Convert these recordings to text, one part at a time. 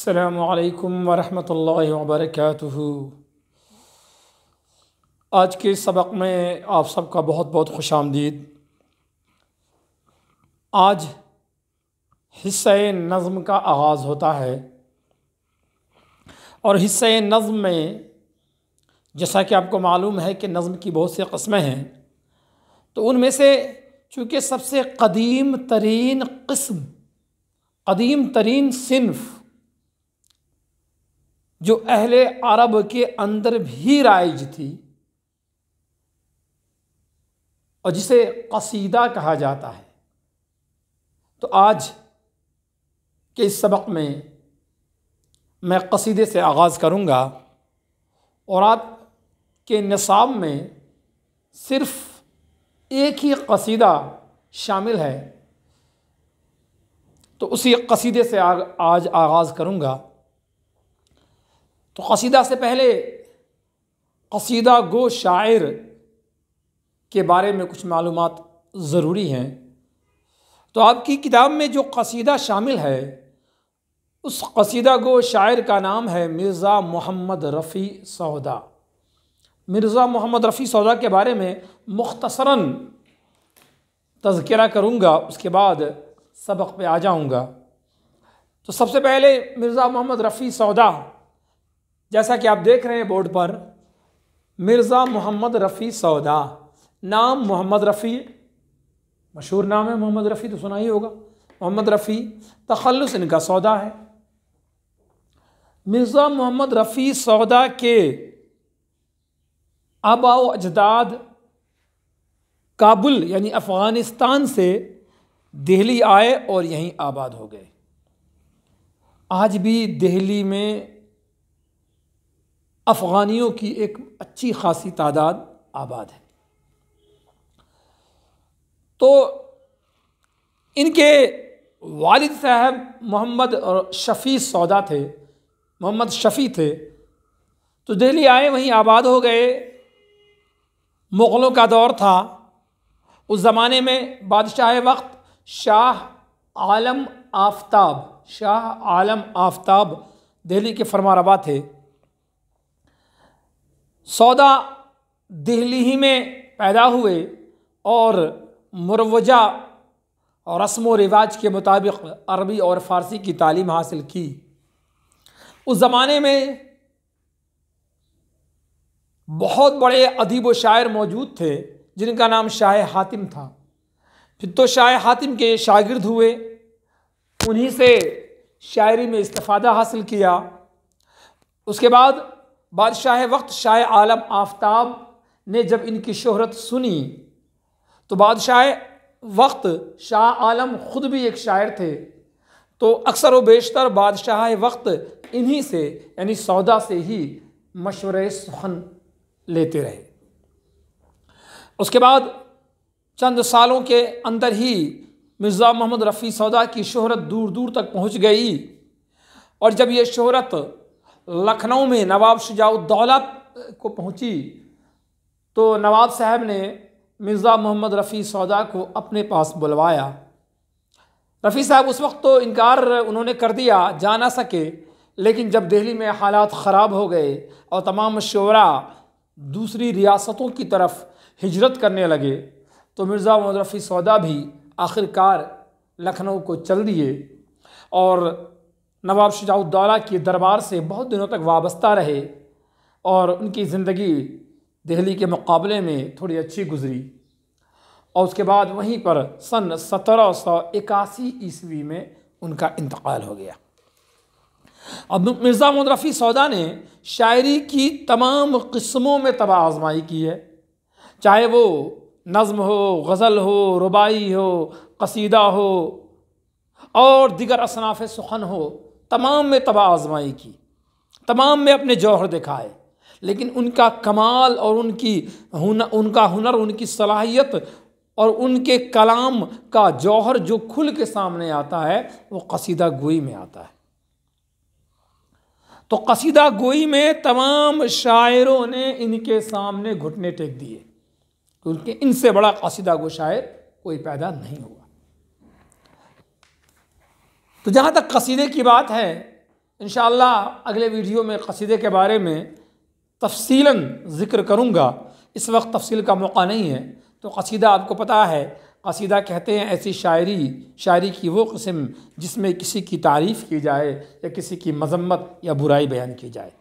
अस्सलामु अलैकुम वरहमतुल्लाहि वबरकातुहू। आज के सबक में आप सबका बहुत बहुत खुशामदीद। आज हिस्सा नज़्म का आगाज़ होता है और हिस्सा नज़्म में जैसा कि आपको मालूम है कि नज़्म की बहुत सी क़स्में हैं, तो उनमें से चूँकि सबसे क़दीम तरीन क़िस्म, क़दीम तरीन सिन्फ़ जो अहले अरब के अंदर भी राइज थी और जिसे क़सीदा कहा जाता है, तो आज के इस सबक में मैं क़सीदे से आगाज़ करूँगा और आपके निसाब में सिर्फ़ एक ही क़सीदा शामिल है, तो उसी क़सीदे से आज आगाज़ करूँगा। तो क़सीदा से पहले क़सीदा गो शायर के बारे में कुछ मालूमात ज़रूरी हैं। तो आपकी किताब में जो क़सीदा शामिल है, उस क़सीदा गो शायर का नाम है मिर्ज़ा मोहम्मद रफ़ी सौदा। मिर्ज़ा मोहम्मद रफ़ी सौदा के बारे में मुख्तसरन तज़किरा करूँगा, उसके बाद सबक पे आ जाऊँगा। तो सबसे पहले मिर्ज़ा मोहम्मद रफ़ी सौदा, जैसा कि आप देख रहे हैं बोर्ड पर, मिर्ज़ा मोहम्मद रफ़ी सौदा, नाम मोहम्मद रफ़ी, मशहूर नाम है मोहम्मद रफ़ी, तो सुना ही होगा मोहम्मद रफ़ी। तखल्लुस इनका सौदा है। मिर्ज़ा मोहम्मद रफ़ी सौदा के आबा व अजदाद काबुल यानी अफ़गानिस्तान से दिल्ली आए और यहीं आबाद हो गए। आज भी दिल्ली में अफ़गानियों की एक अच्छी खासी तादाद आबाद है। तो इनके वालिद साहब मोहम्मद शफ़ी सौदा थे, मोहम्मद शफ़ी थे, तो दिल्ली आए, वहीं आबाद हो गए। मुग़लों का दौर था, उस ज़माने में बादशाह वक्त शाह आलम आफ्ताब दिल्ली के फरमारवा थे। सौदा दिल्ली ही में पैदा हुए और मुरवजा और रस्म व रिवाज के मुताबिक अरबी और फ़ारसी की तालीम हासिल की। उस ज़माने में बहुत बड़े अदीब व शायर मौजूद थे जिनका नाम शाह हातिम था। फिर तो शाह हातिम के शागिर्द हुए, उन्हीं से शायरी में इस्तिफ़ादा हासिल किया। उसके बाद बादशाह वक्त शाह आलम आफ्ताब ने जब इनकी शोहरत सुनी, तो बादशाह वक्त शाह आलम ख़ुद भी एक शायर थे, तो अक्सर व बेशतर बादशाह वक्त इन्हीं से यानी सौदा से ही मशवरे सुखन लेते रहे। उसके बाद चंद सालों के अंदर ही मिर्ज़ा मोहम्मद रफ़ी सौदा की शोहरत दूर दूर तक पहुँच गई और जब ये शोहरत लखनऊ में नवाब शुजाउद्दौला को पहुँची, तो नवाब साहब ने मिर्ज़ा मोहम्मद रफ़ी सौदा को अपने पास बुलवाया। रफ़ी साहब उस वक्त तो इनकार उन्होंने कर दिया, जा ना सके, लेकिन जब दिल्ली में हालात ख़राब हो गए और तमाम शोरा दूसरी रियासतों की तरफ हिजरत करने लगे, तो मिर्ज़ा मोहम्मद रफ़ी सौदा भी आखिरकार लखनऊ को चल दिए और नवाब शुजाउद्दौला के दरबार से बहुत दिनों तक वाबस्ता रहे और उनकी ज़िंदगी दिल्ली के मुकाबले में थोड़ी अच्छी गुजरी। और उसके बाद वहीं पर सन 1781 ईस्वी में उनका इंतकाल हो गया। अब मिर्ज़ा मोहम्मद रफ़ी सौदा ने शायरी की तमाम किस्मों में तबाह आजमाई की है, चाहे वो नज़्म हो, गज़ल हो, रुबाई हो, क़सीदा हो और दिगर असनाफ़ सुखन हो, तमाम में तबाह आजमाई की, तमाम में अपने जौहर दिखाए। लेकिन उनका कमाल और उनका हुनर, उनकी सलाहियत और उनके कलाम का जौहर जो खुल के सामने आता है, वो क़सीदा गोई में आता है। तो क़सीदा गोई में तमाम शायरों ने इनके सामने घुटने टेक दिए, क्योंकि इनसे बड़ा क़सीदा गो शायर कोई पैदा नहीं हुआ। तो जहाँ तक कसीदे की बात है, इंशाअल्लाह अगले वीडियो में कसीदे के बारे में तफसीलन ज़िक्र करूँगा। इस वक्त तफसील का मौका नहीं है। तो कसीदा आपको पता है, कसीदा कहते हैं ऐसी शायरी की वो किस्म जिसमें किसी की तारीफ़ की जाए या किसी की मजम्मत या बुराई बयान की जाए।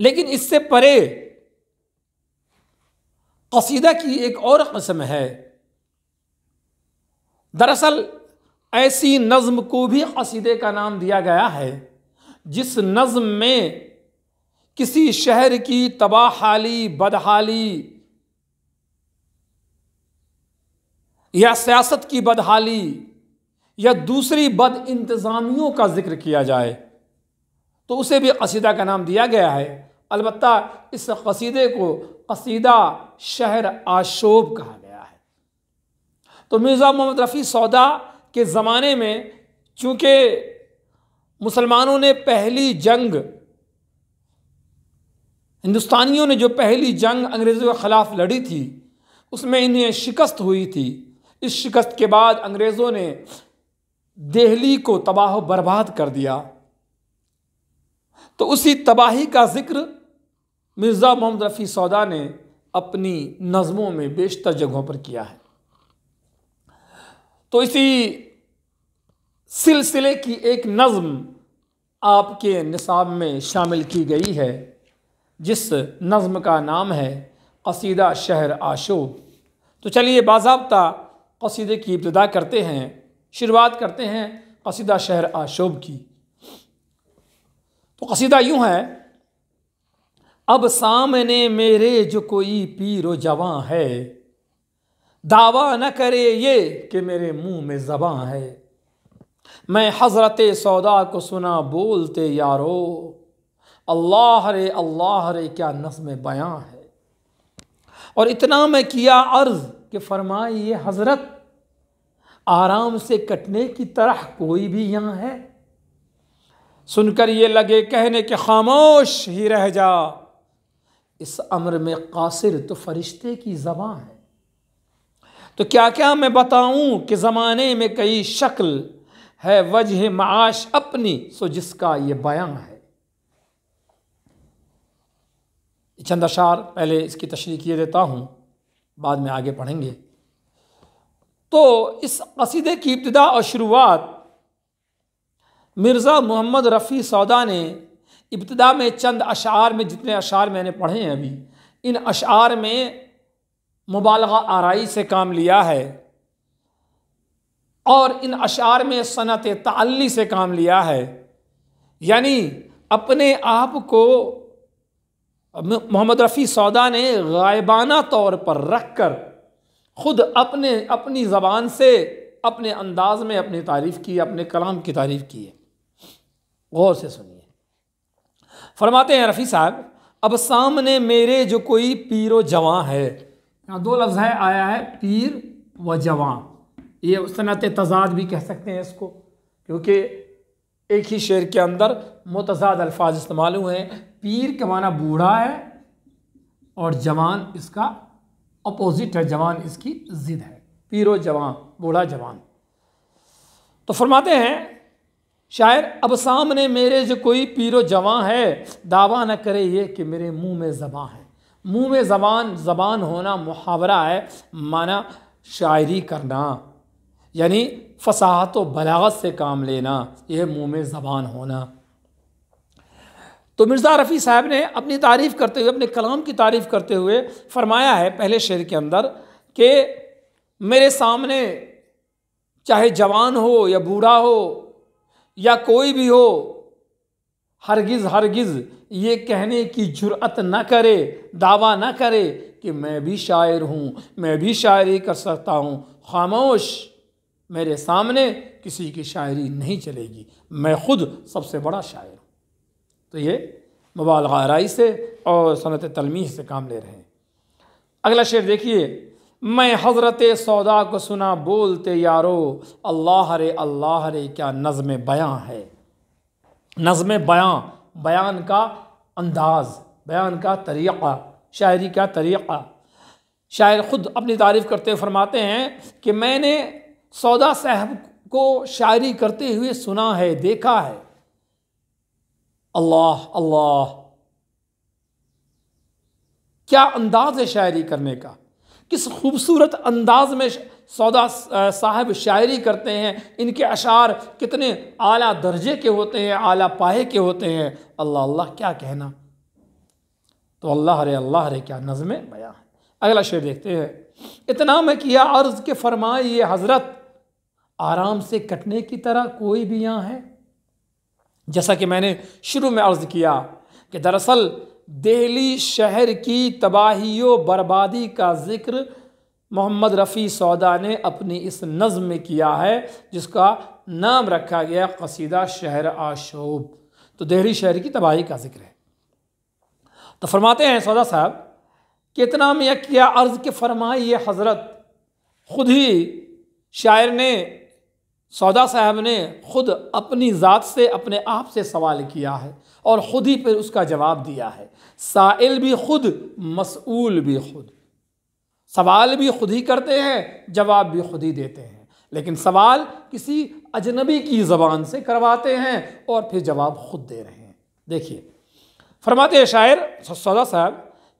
लेकिन इससे परे कसीदा की एक और किस्म है। दरअसल ऐसी नज़्म को भी कसीदे का नाम दिया गया है जिस नज़्म में किसी शहर की तबाहाली, बदहाली या सियासत की बदहाली या दूसरी बद इंतज़ामियों का जिक्र किया जाए तो उसे भी कसीदा का नाम दिया गया है। अलबत्ता इस कसीदे को कसीदा शहर आशोब कहा गया है। तो मिर्ज़ा मोहम्मद रफ़ी सौदा के ज़माने में चूँकि मुसलमानों ने पहली जंग, हिंदुस्तानियों ने जो पहली जंग अंग्रेज़ों के ख़िलाफ़ लड़ी थी उसमें इन्हें शिकस्त हुई थी। इस शिकस्त के बाद अंग्रेज़ों ने दिल्ली को तबाह बर्बाद कर दिया। तो उसी तबाही का जिक्र मिर्ज़ा मोहम्मद रफ़ी सौदा ने अपनी नज़मों में बेशतर जगहों पर किया है। तो इसी सिलसिले की एक नज़्म आपके निसाब में शामिल की गई है जिस नज़्म का नाम है कसीदा शहर आशोब। तो चलिए बाज़ाब्ता कसीदे की इब्तिदा करते हैं, शुरुआत करते हैं कसीदा शहर आशोब की। तो कसीदा यूँ है, अब सामने मेरे जो कोई पीर व जवां है, दावा न करे ये कि मेरे मुंह में ज़बां है। मैं हज़रत सौदा को सुना बोलते यारो, अल्लाह रे क्या नज़्म बयां है। और इतना मैं किया अर्ज़ कि फरमाइए हज़रत, आराम से कटने की तरह कोई भी यहाँ है। सुनकर ये लगे कहने के खामोश ही रह जा, इस अम्र में कासिर तो फरिश्ते की ज़बां है। तो क्या क्या मैं बताऊं कि ज़माने में कई शक्ल है, वजह माश अपनी सो जिसका ये बयां है। चंद अशार पहले इसकी तशरीह किए देता हूँ, बाद में आगे पढ़ेंगे। तो इस कसीदे की इब्तिदा और शुरुआत मिर्ज़ा मोहम्मद रफ़ी सौदा ने इब्तिदा में चंद अशार में, जितने अशार मैंने पढ़े हैं अभी, इन अशार में मुबालगा आराई से काम लिया है और इन अशार में सनत ताल्ली से काम लिया है। यानी अपने आप को मोहम्मद रफ़ी सौदा ने गायबाना तौर पर रख कर ख़ुद अपनी ज़बान से, अपने अंदाज में अपनी तारीफ़ की, अपने कलाम की तारीफ़ की है। गौर से सुनिए। फरमाते हैं रफ़ी साहब, अब सामने मेरे जो कोई पीर व जवां है। यहाँ दो लफ्ज़ है, आया है पीर व जवां। ये सनत तज़ाद भी कह सकते हैं इसको, क्योंकि एक ही शेर के अंदर मुतज़ाद अल्फाज इस्तेमाल हुए हैं। पीर का माना बूढ़ा है और जवान इसका अपोजिट है, जवान इसकी ज़िद है। पीर व जवां, बूढ़ा जवान। तो फरमाते हैं शायर, अब सामने मेरे जो कोई पीर व जवां है, दावा न करे ये कि मेरे मुंह में ज़बां है। मुंह में ज़बान होना मुहावरा है, माना शायरी करना, यानी फसाहत व बलागत से काम लेना, यह मुंह में ज़बान होना। तो मिर्ज़ा रफ़ी साहब ने अपनी तारीफ़ करते हुए, अपने कलाम की तारीफ़ करते हुए फरमाया है पहले शेर के अंदर कि मेरे सामने चाहे जवान हो या बूढ़ा हो या कोई भी हो, हरगिज़ ये कहने की जुर्अत न करे, दावा न करे कि मैं भी शायर हूँ, मैं भी शायरी कर सकता हूँ। खामोश, मेरे सामने किसी की शायरी नहीं चलेगी, मैं ख़ुद सबसे बड़ा शायर हूँ। तो ये मुबालगा आराई से और सनत तलमीह से काम ले रहे हैं। अगला शेर देखिए, मैं हज़रत सौदा को सुना बोलते यारो, अल्लाह रे क्या नज़्म बयां है। नज़्म बयां, बयान का अंदाज़, बयान का तरीक़ा, शायरी का तरीक़ा। शायर ख़ुद अपनी तारीफ़ करते हुए फरमाते हैं कि मैंने सौदा साहब को शायरी करते हुए सुना है, देखा है। अल्लाह अल्लाह, क्या अंदाज है शायरी करने का, किस खूबसूरत अंदाज में सौदा साहब शायरी करते हैं। इनके अशार कितने आला दर्जे के होते हैं, आला पाए के होते हैं। अल्लाह अल्लाह, क्या कहना। तो अल्लाह रे क्या नज़्में बयां है। अगला शेर देखते हैं। इतना मैं किया अर्ज़ के फरमाए ये हज़रत, आराम से कटने की तरह कोई भी यहाँ है। जैसा कि मैंने शुरू में अर्ज़ किया कि दरअसल दिल्ली शहर की तबाही बर्बादी का ज़िक्र मोहम्मद रफ़ी सौदा ने अपनी इस नज़्म में किया है, जिसका नाम रखा गया क़सीदा शहर आशूब। तो दिल्ली शहर की तबाही का ज़िक्र है। तो फरमाते हैं सौदा साहब कि इतना में किया अर्ज़ के फरमाई ये हज़रत, खुद ही शायर ने, सौदा साहब ने खुद अपनी ज़ात से, अपने आप से सवाल किया है और ख़ुद ही फिर उसका जवाब दिया है। साइल भी खुद, मसऊल भी खुद। सवाल भी खुद ही करते हैं, जवाब भी खुद ही देते हैं, लेकिन सवाल किसी अजनबी की ज़बान से करवाते हैं और फिर जवाब खुद दे रहे हैं। देखिए फरमाते हैं शायर सौदा साहब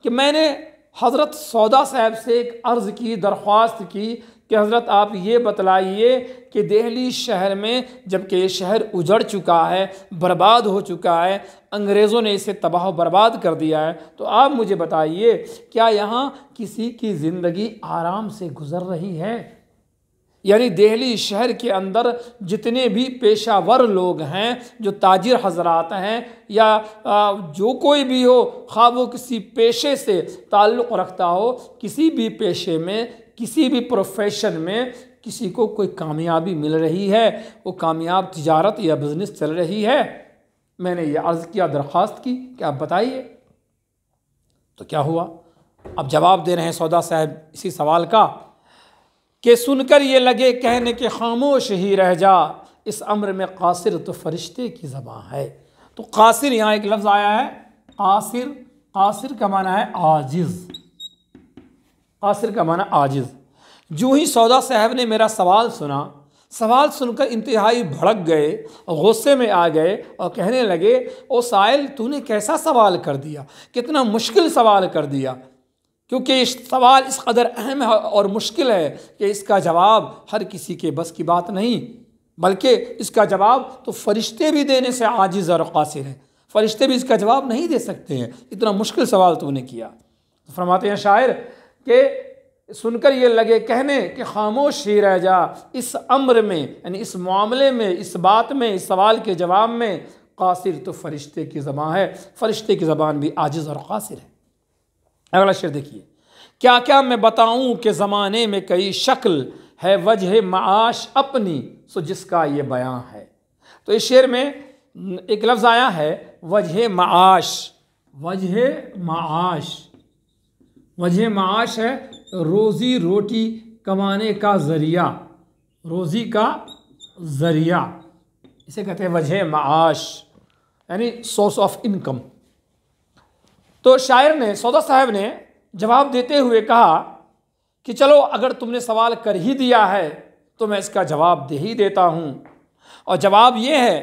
कि मैंने हज़रत सौदा साहब से एक अर्ज़ की, दरख्वास्त की कि हज़रत आप ये बतलाइए कि दिल्ली शहर में, जबकि ये शहर उजड़ चुका है, बर्बाद हो चुका है, अंग्रेज़ों ने इसे तबाह बर्बाद कर दिया है, तो आप मुझे बताइए क्या यहाँ किसी की ज़िंदगी आराम से गुज़र रही है? यानी दिल्ली शहर के अंदर जितने भी पेशावर लोग हैं, जो ताजिर हजरात हैं या जो कोई भी हो, ख़्वाह वो किसी पेशे से ताल्लुक़ रखता हो, किसी भी पेशे में, किसी भी प्रोफेशन में किसी को कोई कामयाबी मिल रही है, वो कामयाब तिजारत या बिज़नेस चल रही है? मैंने ये अर्ज़ किया, दरख्वास्त की कि आप बताइए। तो क्या हुआ? अब जवाब दे रहे हैं सौदा साहब इसी सवाल का कि सुनकर ये लगे कहने के खामोश ही रह जा, इस अम्र में कासिर तो फरिश्ते की ज़बां है। तो कासिर, यहाँ एक लफ्ज़ आया है कासिर। कासिर का माना है आजिज़। कासिर का माना आजिज़। जो ही सौदा साहब ने मेरा सवाल सुना, सवाल सुनकर इंतहाई भड़क गए, गुस्से में आ गए और कहने लगे, ओ साइल तूने कैसा सवाल कर दिया, कितना मुश्किल सवाल कर दिया, क्योंकि इस सवाल इस कदर अहम है और मुश्किल है कि इसका जवाब हर किसी के बस की बात नहीं, बल्कि इसका जवाब तो फरिश्ते भी देने से आजिज़ और कासिर हैं। फरिश्ते भी इसका जवाब नहीं दे सकते हैं, इतना मुश्किल सवाल तूने किया। तो फरमाते हैं शायर कि सुनकर ये लगे कहने कि खामोश ही रह जा, इस अम्र में, यानी इस मामले में, इस बात में, इस सवाल के जवाब में कासिर तो फरिश्ते की ज़बान है, फरिश्ते की ज़बान भी आजिज़ और कासिर है। अगला शेर देखिए, क्या क्या मैं बताऊं कि ज़माने में कई शक्ल है, वजह माश अपनी सो जिसका ये बयां है। तो इस शेर में एक लफ्ज़ आया है वजह माश। वजह माश, वजह माश है रोज़ी रोटी कमाने का ज़रिया, रोज़ी का ज़रिया, इसे कहते हैं वजह माश, यानी सोर्स ऑफ इनकम। तो शायर ने, सौदा साहब ने जवाब देते हुए कहा कि चलो अगर तुमने सवाल कर ही दिया है तो मैं इसका जवाब दे ही देता हूँ। और जवाब ये है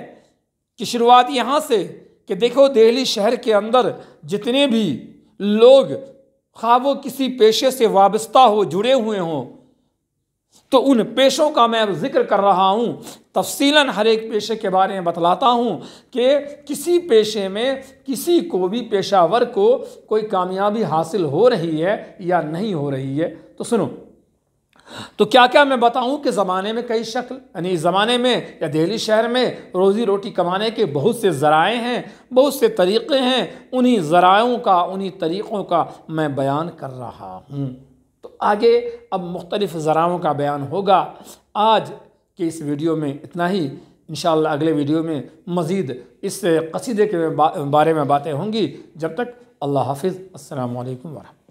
कि शुरुआत यहाँ से कि देखो दिल्ली शहर के अंदर जितने भी लोग ख़्वाह वो किसी पेशे से वाबस्ता हो, जुड़े हुए हों, तो उन पेशों का मैं अब जिक्र कर रहा हूँ, तफसीलन हर एक पेशे के बारे में बतलाता हूँ कि किसी पेशे में किसी को भी, पेशावर को कोई कामयाबी हासिल हो रही है या नहीं हो रही है। तो सुनो, तो क्या क्या मैं बताऊं कि ज़माने में कई शक्ल, यानी ज़माने में या दिल्ली शहर में रोज़ी रोटी कमाने के बहुत से ज़राए हैं, बहुत से तरीक़े हैं, उन्हीं ज़रायों का, उन्हीं तरीक़ों का मैं बयान कर रहा हूँ। तो आगे अब मुख्तलिफ़ ज़राओं का बयान होगा। आज के इस वीडियो में इतना ही, इंशाअल्लाह अगले वीडियो में मज़ीद इस क़सीदे के बारे में बातें होंगी। जब तक अल्लाह हाफ़िज़, अस्सलामु अलैकुम वरहमतुल्लाह।